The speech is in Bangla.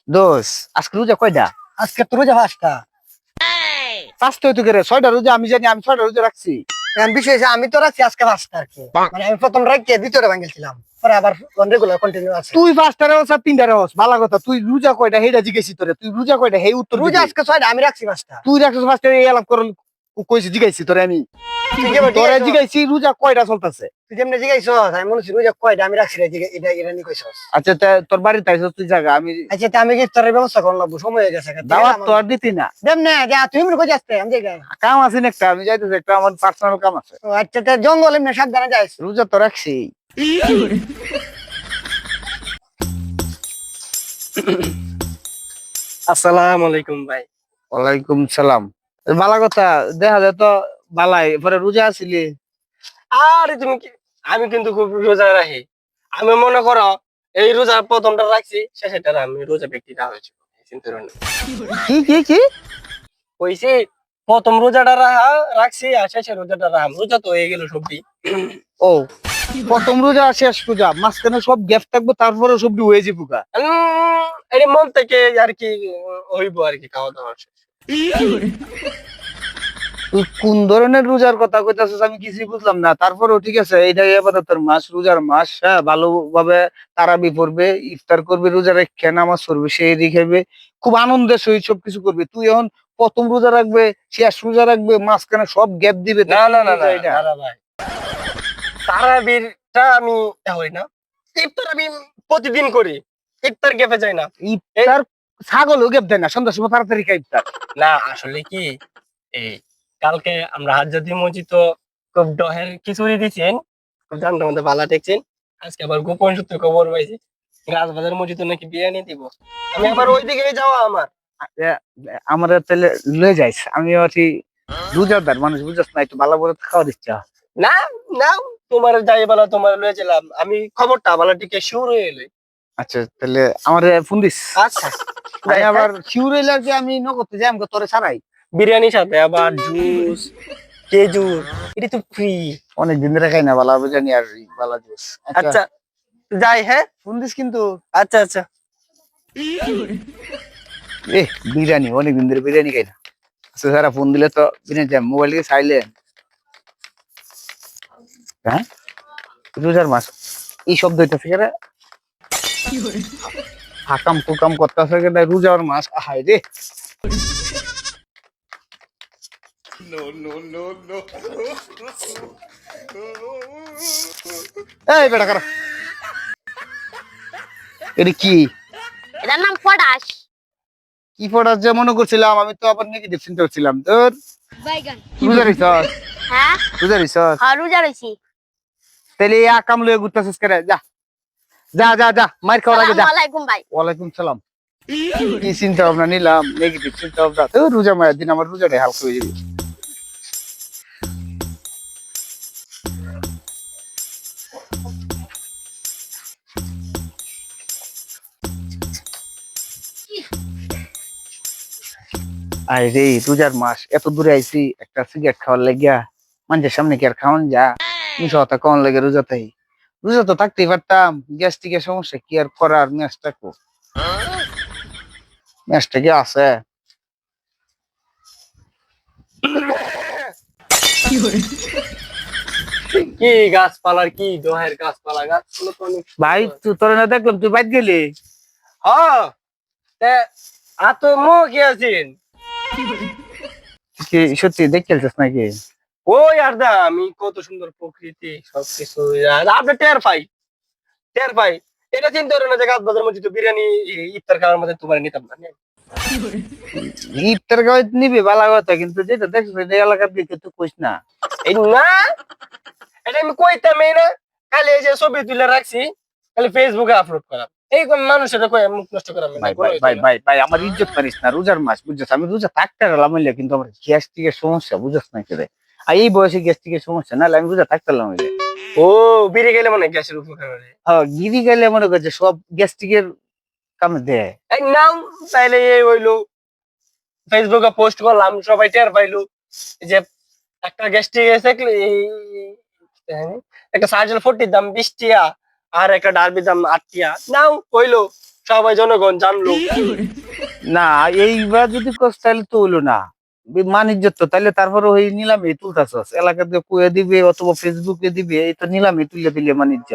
দোষ আজকে রোজা কয়টা? আজকে তো রোজা 5টা। পাঁচটা হইতে গেলে 6টা রোজা আমি জানি, আমি 6টা রোজা রাখছি। এখন বিশেষ আমি তো রাখছি আজকে 5টা আর কি। মানে আমি প্রথম রাখিয়ে দ্বিতীয়টা ভাঙিয়েছিলাম, পরে আবার রেগুলার কন্টিনিউ আছে। তুই 5টা রোজ আর 3টা রোজ ভালো কথা। তুই রোজা কয়টা হেটা জিজ্ঞেসি তোরে, তুই রোজা কয়টা হে উত্তর রোজা দিবি। আজকে 6টা, আমি রাখছি 5টা। তুই রাখছিস 5টা এই এলাপ করল কইছি জিজ্ঞাসি তোরে আমি। তুই যেমন তোরে জিজ্ঞাসা, জিজ্ঞাসি রোজা কয়টা চলতেছে। তুই যেমনি জিজ্ঞাসা আমি মনে হচ্ছে রোজা কয়টা আমি রাখছি রে, এটা এটা নিয়ে কইছস। আচ্ছা তোর বাড়িতে আইসস তুই জায়গা আমি আচ্ছা তা আমি ইফতারের ব্যবস্থা করলাম, লাগবো, সময় হয়ে গেছে। দাওয়াত তো আর দিতি না। দেম না যা, তুই মনে কই যাচ্ছে আমি যাই। কাম আছে না একটা, আমি যাইতেছি একটা আমার পার্সোনাল কাম আছে। ও আচ্ছা, তা জঙ্গল এমনি সাবধানে যাইস। রোজা তো রাখছি। আসসালামু আলাইকুম ভাই। ওয়ালাইকুম সালাম। ভালো কথা, দেখা যায় তো বালাই পরে রোজা আছিলি। আরে তুমি কি, আমি কিন্তু খুব রোজা রাখি। আমি মনে করো এই রোজা প্রথমটা রাখছি, শেষেরটা আমি রোজা ব্যক্তিটা হয়েছে চিন্তা করেন না। কি কি কি কইছি প্রথম রোজাটা রাখছি আর শেষের রোজাটা রাখা, রোজা তো হয়ে গেল সবজি। ও, প্রথম রোজা আর শেষ রোজা মাঝখানে সব গ্যাপ থাকবো, তারপরে সবটি হয়ে যাবো গা। এই মন থেকে আর কি হইব আর কি খাওয়া দাওয়া শেষ। তুই কোন ধরনের রোজার কথা কইতাছিস আমি কিছুই বুঝলাম না। তারপরেও ঠিক আছে, এইটা ইবাদতের মাস, রোজার মাস। হ্যাঁ, ভালোভাবে তারাবি পড়বে, ইফতার করবে, রোজা রেখে নামাজ পড়বে, সেই রেখে খুব আনন্দের সহিত সবকিছু করবে। তুই এখন প্রথম রোজা রাখবে, শেষ রোজা রাখবে, মাঝখানে সব গ্যাপ দিবে। না না না না এটা না না ভাই, তারাবিরটা আমি হই না, ইফতার আমি প্রতিদিন করি, ইফতার গেপে যায় না। ইফতার ছাগলও গ্যাপ দেয় না, সন্ধ্যার সময় তাড়াতাড়ি খাই ইফতার। না আসলে কি, এই কালকে আমরা হাজজাতি মসজিদ তো খুব ডহের খিচুড়ি দিচ্ছেন, খুব জানতে মধ্যে ভালো ঠেকছেন। আজকে আবার গোপন সূত্রে খবর পাইছি রাজবাজার মসজিদ নাকি বিরিয়ানি দিব। আমি আবার ওই দিকে যাওয়া আমার। আমার তাহলে লয়ে যাইস, আমি আছি রোজাদার মানুষ, বুঝছ না, একটু ভালো করে খাওয়া দিচ্ছ। না না, তোমার যাই বলা তোমার লয়েছিলাম আমি, খবরটা ভালো টিকে শুরু হয়ে এলো। আচ্ছা তাহলে আমার ফোন দিস। আচ্ছা আমি আবার শিউর হইলে আর কি আমি নগদে যাই, আমাকে তোরে ছাড়াই। বিরিয়ানির সাথে আবার জুস, খেজুর, এটা তো ফ্রি। অনেক দিন ধরে খাই না ভালো বিরিয়ানি আর ভালো জুস। আচ্ছা যাই, হ্যাঁ ফোন দিস কিন্তু। আচ্ছা আচ্ছা। এ বিরিয়ানি অনেক দিন ধরে বিরিয়ানি খাই না। আচ্ছা সারা ফোন দিলে তো বিরিয়ানি যাই, মোবাইল থেকে সাইলেন্ট। হ্যাঁ, রোজার মাস এই শব্দ হইতেছে কেন? হাকাম কুকাম করতেছে কেন? রোজার মাস, হাই রে। এই বেটা কারা, এটা কি? এটার নাম পটাশ। কি পড়ার যে মনে করছিলাম, আমি তো আবার নেগেটিভ চিন্তা করছিলাম। তোর বাইগান। রোজা রইছস? হ্যাঁ রোজা রইছস? হ্যাঁ, রোজা রইছি। তাহলে এই আকাম লয়ে ঘুরতেছিস কেন? যা যা যা যা, মার খাওয়ার আগে যা। আসসালামু আলাইকুম ভাই। ওয়ালাইকুম সালাম। কি চিন্তা ভাবনা নিলাম, নেগেটিভ চিন্তা ভাবনা। তো রোজা মায়ের দিন আমার রোজাটাই হালকা হয়ে যাবে। আরে রে, রোজার মাস, এত দূরে আইছি একটা সিগারেট খাওয়ার লাগিয়া। মানুষের সামনে কি আর খাওয়ান যা? মিশা কথা কখন লাগে রোজাতেই। রোজা তো থাকতেই পারতাম, গ্যাস্ট্রিকের সমস্যা কি আর করার। ম্যাচটা কি আছে? কি গাছপালার কি দহের গাছপালা, গাছগুলো তো অনেক ভাই তুই তোর না দেখলাম তুই বাইক গেলি। হ্যাঁ, এত মো কি আছেন? কি সত্যি দেখ খেলছিস নাকি? ওই আর দা আমি কত সুন্দর প্রকৃতি সবকিছু আপনি টের পাই। এটা চিন্তা করেন না যে গাছ বাজার মধ্যে তো বিরিয়ানি ইফতার খাওয়ার মধ্যে তোমার নিতাম না। ইফতার খাওয়াই নিবি ভালো কথা, কিন্তু যেটা দেখছিস এই এলাকার দিকে তুই কইস না। এই না, এটা আমি কইতামই না। খালি এই যে ছবি তুলে রাখছি, খালি ফেসবুকে আপলোড করা, এই কোন মানুষের কই মুখ নষ্ট করা না। ভাই ভাই ভাই ভাই ভাই, আমার ইজ্জত পারিস না। রোজার মাস বুঝছিস, আমি রোজা থাকতে গেলাম হইলে কিন্তু আমার গ্যাস্ট্রিকের সমস্যা, বুঝছ না কি রে? আর এই বয়সে গ্যাস্ট্রিকের সমস্যা, নাহলে আমি রোজা থাকতে গেলাম হইলে। ও বিড়ি গেলে মনে হয় গ্যাসের উপকার হয়। হ্যাঁ, গিরি গেলে মনে করছে সব গ্যাস্ট্রিকের কামে দেয়। এই নাও, তাইলে এই হইলো ফেসবুকে পোস্ট করলাম, সবাই টের পাইলো যে একটা গ্যাস্ট্রিক এসে একটা সার্জেল 40 দাম 20 টিয়া, আর একটা ডার্বির দাম 8 টিয়া। নাও হইলো সবাই জনগণ জানলো। না এইবার যদি কস তাহলে তো হইলো না, মানিজ্য তো তাহলে তারপরে ওই নিলামে তুলতাছস, এলাকাতে কুয়ে দিবে অথবা ফেসবুকে দিবে, এই তো নিলামে তুলে দিলে মানিজ্য।